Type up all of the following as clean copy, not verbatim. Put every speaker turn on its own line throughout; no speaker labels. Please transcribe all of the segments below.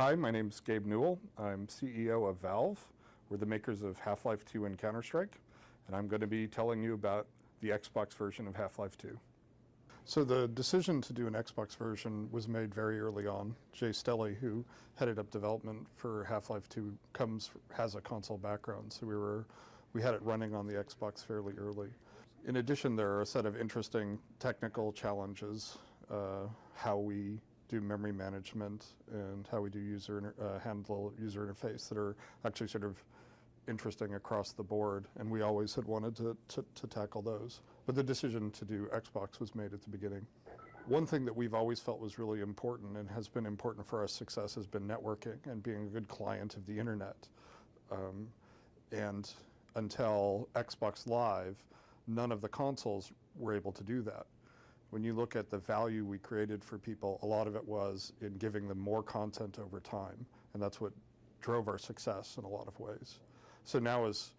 Hi, my name's Gabe Newell. I'm CEO of Valve. We're the makers of Half-Life 2 and Counter-Strike, and I'm going to be telling you about the Xbox version of Half-Life 2. So the decision to do an Xbox version was made very early on. Jay Stelly, who headed up development for Half-Life 2, has a console background, so we had it running on the Xbox fairly early. In addition, there are a set of interesting technical challenges, how we do memory management and how we do handle user interface that are actually sort of interesting across the board, and we always had wanted to tackle those. But the decision to do Xbox was made at the beginning. One thing that we've always felt was really important and has been important for our success has been networking and being a good client of the internet. And until Xbox Live, none of the consoles were able to do that. When you look at the value we created for people, a lot of it was in giving them more content over time, and that's what drove our success in a lot of ways. So now as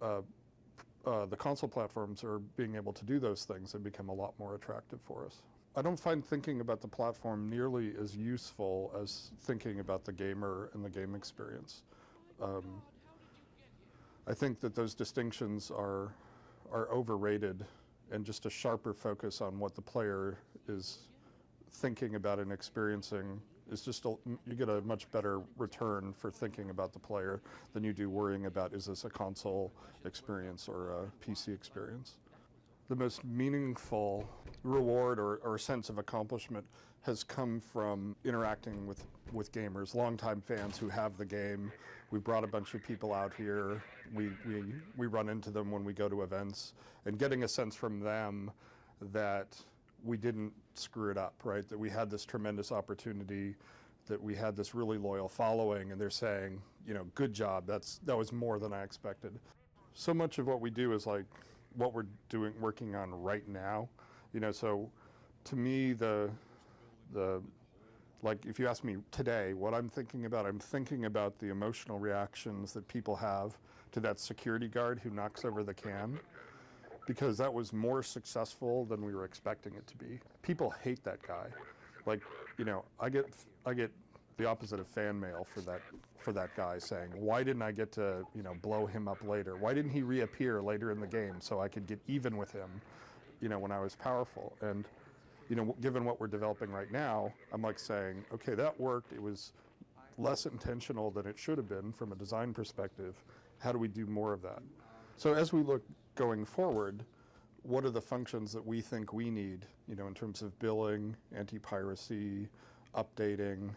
the console platforms are being able to do those things, they become a lot more attractive for us. I don't find thinking about the platform nearly as useful as thinking about the gamer and the game experience. I think that those distinctions are overrated, and just a sharper focus on what the player is thinking about and experiencing is just, you get a much better return for thinking about the player than you do worrying about, is this a console experience or a PC experience? The most meaningful reward or sense of accomplishment has come from interacting with gamers, longtime fans who have the game. We brought a bunch of people out here. We run into them when we go to events, and getting a sense from them that we didn't screw it up, right? That we had this tremendous opportunity, that we had this really loyal following, and they're saying, you know, good job, that was more than I expected. So much of what we do is like what we're working on right now, you know. So to me, like if you ask me today what I'm thinking about the emotional reactions that people have to that security guard who knocks over the can, because that was more successful than we were expecting it to be. People hate that guy. Like, you know, I get the opposite of fan mail for that guy saying, why didn't I get to, you know, blow him up later? Why didn't he reappear later in the game so I could get even with him, you know, when I was powerful? And, you know, given what we're developing right now, I'm like saying, okay, that worked. It was less intentional than it should have been from a design perspective. How do we do more of that? So as we look going forward, what are the functions that we think we need, you know, in terms of billing, anti-piracy, updating,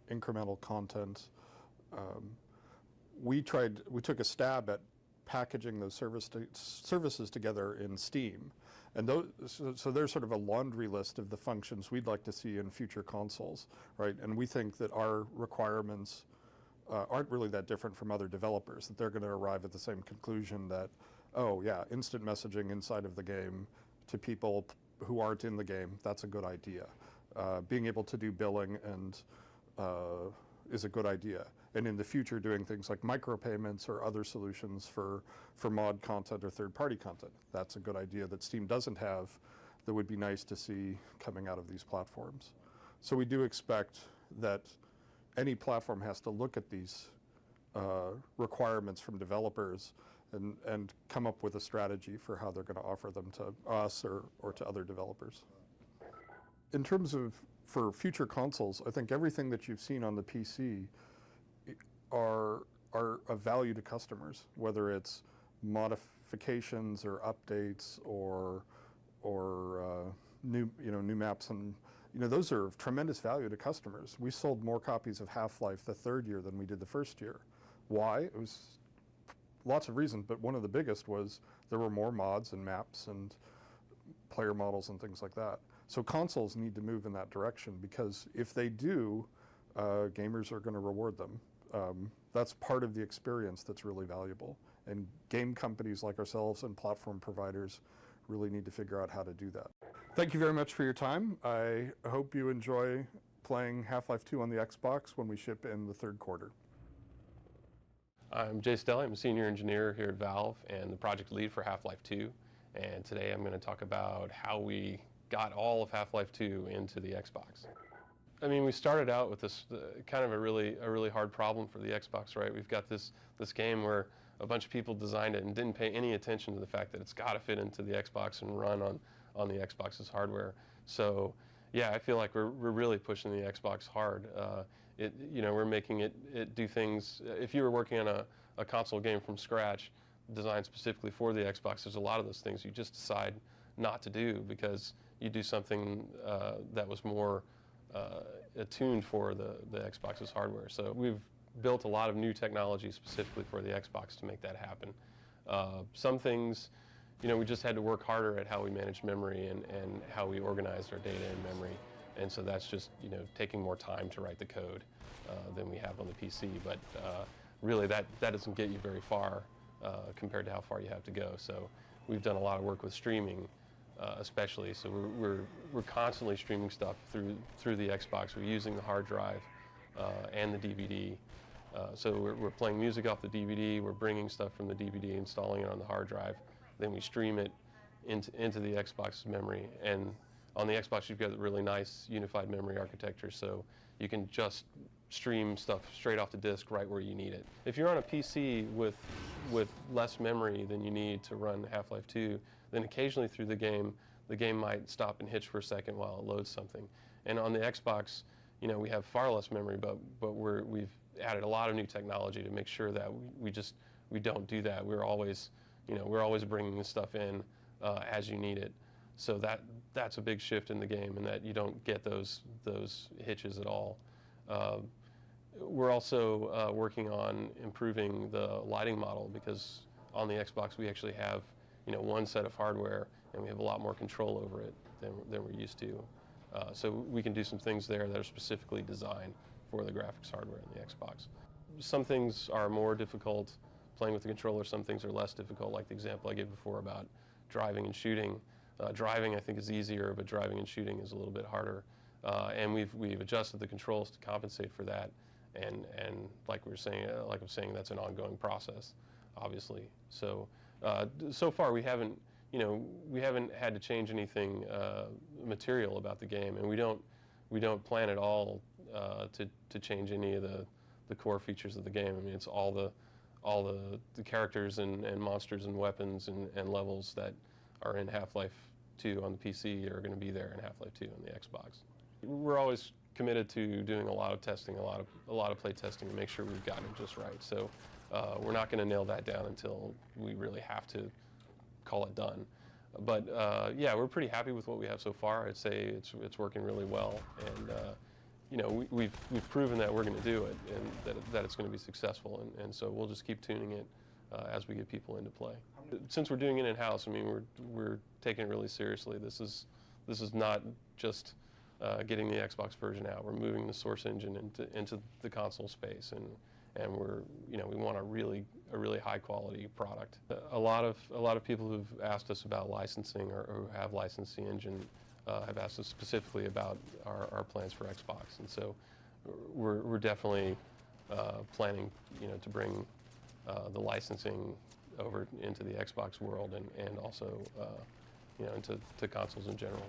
incremental content? We took a stab at packaging those services together in Steam, and so there's sort of a laundry list of the functions we'd like to see in future consoles, right? And we think that our requirements aren't really that different from other developers, that they're going to arrive at the same conclusion that, oh yeah, instant messaging inside of the game to people who aren't in the game, that's a good idea. Being able to do billing and is a good idea. And in the future, doing things like micropayments or other solutions for mod content or third-party content, that's a good idea that Steam doesn't have, that would be nice to see coming out of these platforms. So we do expect that any platform has to look at these requirements from developers and come up with a strategy for how they're going to offer them to us or to other developers. In terms of for future consoles, I think everything that you've seen on the PC are of value to customers, whether it's modifications or updates or new maps, and those are of tremendous value to customers. We sold more copies of Half-Life the third year than we did the first year. Why? It was lots of reasons, but one of the biggest was there were more mods and maps and player models and things like that. So consoles need to move in that direction, because if they do, gamers are going to reward them. That's part of the experience that's really valuable. And game companies like ourselves and platform providers really need to figure out how to do that. Thank you very much for your time. I hope you enjoy playing Half-Life 2 on the Xbox when we ship in the third quarter.
I'm Jay Stelly. I'm a senior engineer here at Valve and the project lead for Half-Life 2. And today I'm going to talk about how we got all of Half-Life 2 into the Xbox. I mean, we started out with this kind of a really hard problem for the Xbox, right? We've got this game where a bunch of people designed it and didn't pay any attention to the fact that it's got to fit into the Xbox and run on the Xbox's hardware. So, yeah, I feel like we're really pushing the Xbox hard. We're making it do things. If you were working on a console game from scratch, designed specifically for the Xbox, there's a lot of those things you just decide not to do because you do something that was more attuned for the Xbox's hardware. So we've built a lot of new technology specifically for the Xbox to make that happen. Some things, we just had to work harder at how we manage memory and how we organized our data in memory. And so that's just, taking more time to write the code than we have on the PC. But really, that doesn't get you very far compared to how far you have to go. So we've done a lot of work with streaming, especially. So we're constantly streaming stuff through the Xbox. We're using the hard drive and the DVD. So we're playing music off the DVD. We're bringing stuff from the DVD, installing it on the hard drive. Then we stream it into the Xbox's memory. And on the Xbox, you've got a really nice unified memory architecture, so you can just stream stuff straight off the disk right where you need it. If you're on a PC with less memory than you need to run Half-Life 2, then occasionally through the game might stop and hitch for a second while it loads something. And on the Xbox, we have far less memory, but we've added a lot of new technology to make sure that we don't do that. We're always bringing this stuff in as you need it. So that's a big shift in the game, and that you don't get those hitches at all. We're also working on improving the lighting model, because on the Xbox we actually have one set of hardware, and we have a lot more control over it than we're used to. So we can do some things there that are specifically designed for the graphics hardware in the Xbox. Some things are more difficult playing with the controller, some things are less difficult, like the example I gave before about driving and shooting. Driving, I think, is easier, but driving and shooting is a little bit harder. And we've adjusted the controls to compensate for that. And like I'm saying, that's an ongoing process, obviously. So so far we haven't had to change anything material about the game, and we don't plan at all to change any of the core features of the game. I mean, it's all the characters and monsters and weapons and levels that are in Half-Life 2 on the PC are going to be there in Half-Life 2 on the Xbox. We're always committed to doing a lot of testing, a lot of play testing to make sure we've gotten it just right. So we're not going to nail that down until we really have to call it done. But yeah, we're pretty happy with what we have so far. I'd say it's working really well, and we've proven that we're going to do it, and that it's going to be successful. And so we'll just keep tuning it as we get people into play. Since we're doing it in-house, I mean, we're taking it really seriously. This is not just getting the Xbox version out. We're moving the source engine into the console space, and we want a really high quality product. A lot of people who've asked us about licensing or who have licensed the engine have asked us specifically about our plans for Xbox, and so we're definitely planning to bring the licensing over into the Xbox world and also into consoles in general.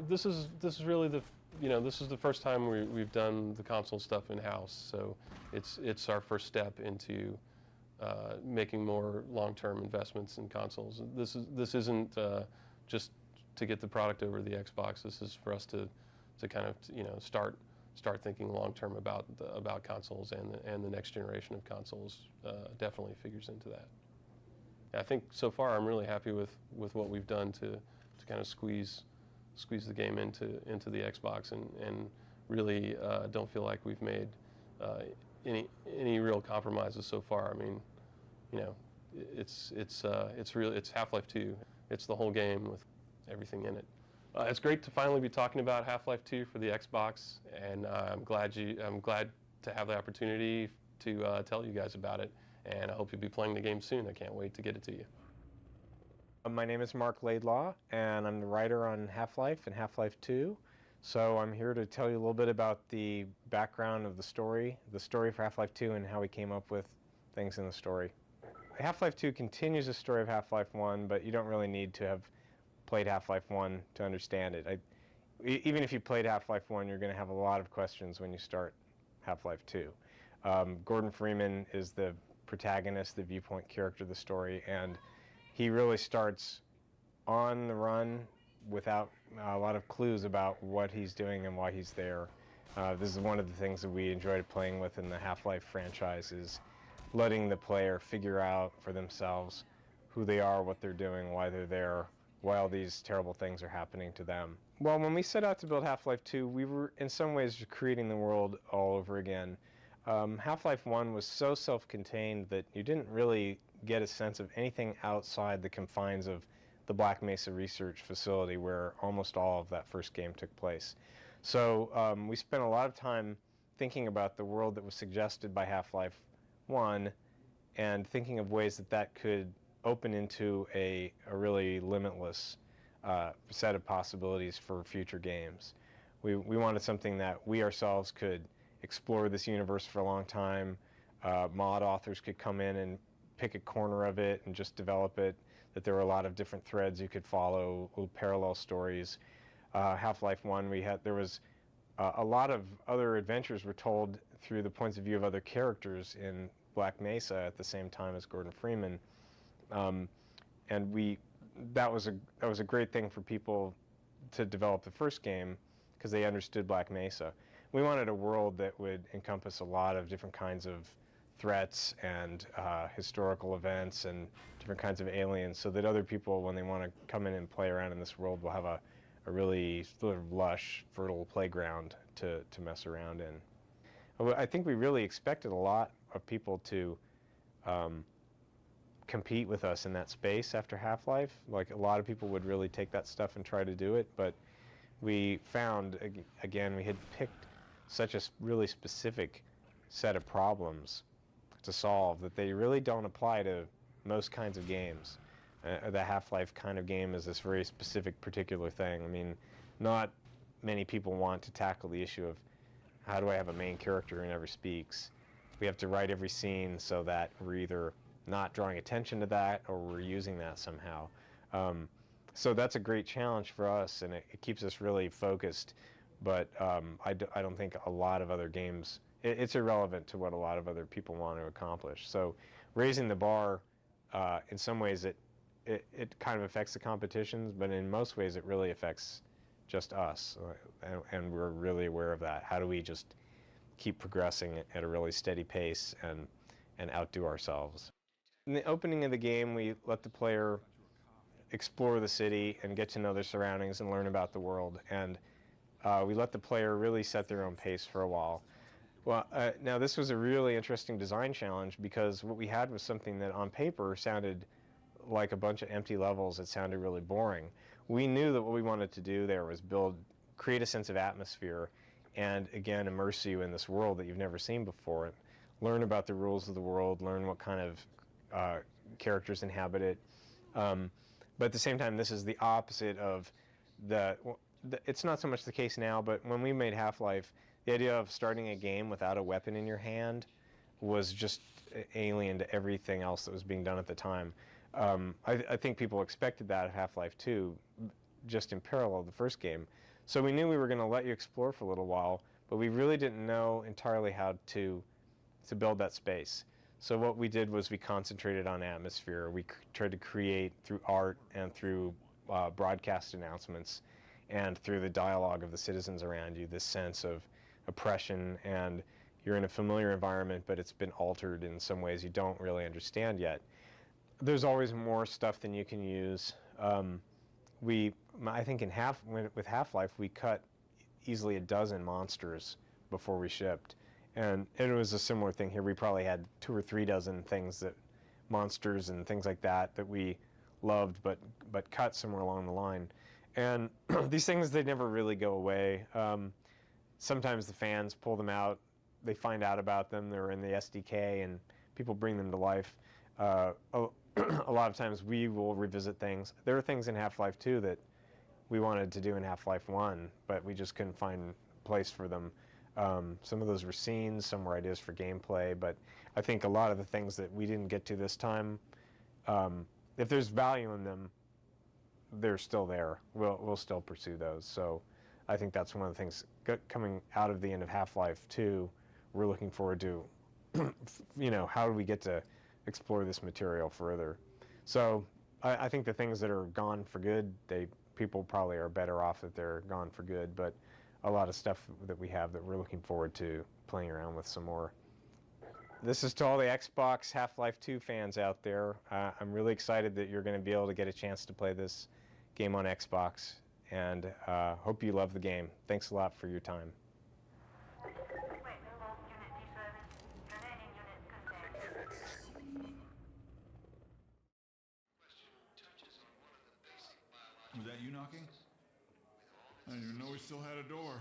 This is really this is the first time we've done the console stuff in-house, so it's our first step into making more long-term investments in consoles. This isn't just to get the product over the Xbox. This is for us to kind of start thinking long-term about consoles, and the next generation of consoles definitely figures into that. I think so far I'm really happy with what we've done to kind of squeeze the game into the Xbox, and really don't feel like we've made any real compromises so far. I mean, it's Half-Life 2. It's the whole game with everything in it. It's great to finally be talking about Half-Life 2 for the Xbox, and I'm glad to have the opportunity to tell you guys about it. And I hope you'll be playing the game soon. I can't wait to get it to you.
My name is Mark Laidlaw, and I'm the writer on Half-Life and Half-Life 2. So I'm here to tell you a little bit about the background of the story for Half-Life 2, and how we came up with things in the story. Half-Life 2 continues the story of Half-Life 1, but you don't really need to have played Half-Life 1 to understand it. even if you played Half-Life 1, you're going to have a lot of questions when you start Half-Life 2. Gordon Freeman is the protagonist, the viewpoint character of the story, and he really starts on the run without a lot of clues about what he's doing and why he's there. This is one of the things that we enjoyed playing with in the Half-Life franchise, is letting the player figure out for themselves who they are, what they're doing, why they're there, why all these terrible things are happening to them. Well, when we set out to build Half-Life 2, we were in some ways creating the world all over again. Half-Life 1 was so self-contained that you didn't really get a sense of anything outside the confines of the Black Mesa research facility where almost all of that first game took place. So we spent a lot of time thinking about the world that was suggested by Half-Life 1 and thinking of ways that that could open into a really limitless set of possibilities for future games. We wanted something that we ourselves could explore this universe for a long time. Mod authors could come in and pick a corner of it and just develop it, that there were a lot of different threads you could follow, little parallel stories. Half-Life 1, there was a lot of other adventures were told through the points of view of other characters in Black Mesa at the same time as Gordon Freeman. And that was a great thing for people to develop the first game because they understood Black Mesa. We wanted a world that would encompass a lot of different kinds of threats and historical events and different kinds of aliens, so that other people, when they want to come in and play around in this world, will have a really sort of lush, fertile playground to mess around in. I think we really expected a lot of people to compete with us in that space after Half-Life. Like, a lot of people would really take that stuff and try to do it, but we found, again, we had picked such a really specific set of problems to solve that they really don't apply to most kinds of games. The Half-Life kind of game is this very specific, particular thing. I mean, not many people want to tackle the issue of how do I have a main character who never speaks. We have to write every scene so that we're either not drawing attention to that or we're using that somehow. So that's a great challenge for us, and it keeps us really focused. But I don't think a lot of other games, it's irrelevant to what a lot of other people want to accomplish. So raising the bar, in some ways it kind of affects the competitions, but in most ways it really affects just us, and we're really aware of that. How do we just keep progressing at a really steady pace and outdo ourselves? In the opening of the game, we let the player explore the city and get to know their surroundings and learn about the world, and we let the player really set their own pace for a while. Well, now this was a really interesting design challenge because what we had was something that on paper sounded like a bunch of empty levels. It sounded really boring. We knew that what we wanted to do there was create a sense of atmosphere and, again, immerse you in this world that you've never seen before. Learn about the rules of the world, learn what kind of characters inhabit it. But at the same time, this is the opposite of it's not so much the case now, but when we made Half-Life, the idea of starting a game without a weapon in your hand was just alien to everything else that was being done at the time. I think people expected that of Half-Life 2, just in parallel to the first game. So we knew we were going to let you explore for a little while, but we really didn't know entirely how to build that space. So what we did was we concentrated on atmosphere. We tried to create through art and through broadcast announcements and through the dialogue of the citizens around you, this sense of oppression, and you're in a familiar environment, but it's been altered in some ways you don't really understand yet. There's always more stuff than you can use. I think with Half-Life, we cut easily a dozen monsters before we shipped. And it was a similar thing here. We probably had 2 or 3 dozen monsters and things like that we loved, but cut somewhere along the line. And these things, they never really go away. Sometimes the fans pull them out. They find out about them. They're in the SDK, and people bring them to life. A lot of times we will revisit things. There are things in Half-Life 2 that we wanted to do in Half-Life 1, but we just couldn't find a place for them. Some of those were scenes, some were ideas for gameplay, but I think a lot of the things that we didn't get to this time, if there's value in them, they're still there. We'll still pursue those. So I think that's one of the things coming out of the end of Half-Life 2. We're looking forward to, how do we get to explore this material further? So I think the things that are gone for good, people probably are better off that they're gone for good, but a lot of stuff that we have that we're looking forward to playing around with some more. This is to all the Xbox Half-Life 2 fans out there. I'm really excited that you're going to be able to get a chance to play this game on Xbox, and hope you love the game. Thanks a lot for your time.
Was that you knocking? I didn't even know we still had a door.